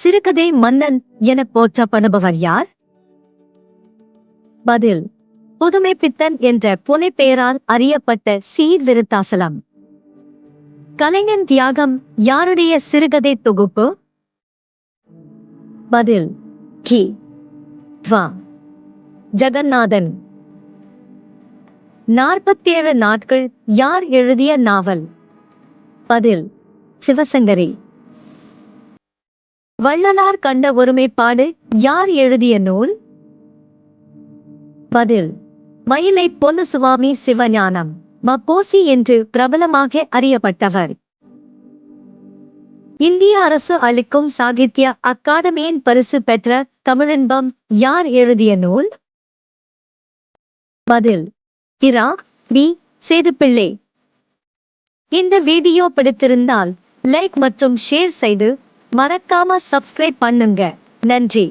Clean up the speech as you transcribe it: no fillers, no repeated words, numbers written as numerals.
சிறுகதை மன்னன் என போற்றப்படுபவர் யார்? பதில்: புதுமைப்பித்தன் என்ற புனைப்பெயரால் அறியப்பட்ட சீர்திருத்தாசலம். கலைஞன் தியாகம் யாருடைய சிறுகதை தொகுப்பு? பதில்: கி. வ. ஜெகநாதன். 47 நாட்கள் யார் எழுதிய நாவல்? பதில்: சிவசங்கரி. வள்ளலார் கண்ட ஒருமைப்பாடு யார் எழுதிய நூல்? பதில்: மயிலை பொன்னுசுவாமி சிவஞானம் ம.பொ.சி. என்று பிரபலமாக அறியப்பட்டவர். இந்திய அரசு அளிக்கும் சாகித்ய அகாடமியின் பரிசு பெற்ற தமிழின்பம் யார் எழுதிய நூல்? பதில்: இரா. பி. சேதுப்பிள்ளை. இந்த வீடியோ பிடித்திருந்தால் லைக் மற்றும் ஷேர் செய்து மறக்காம சப்ஸ்கிரைப் பண்ணுங்க. நன்றி.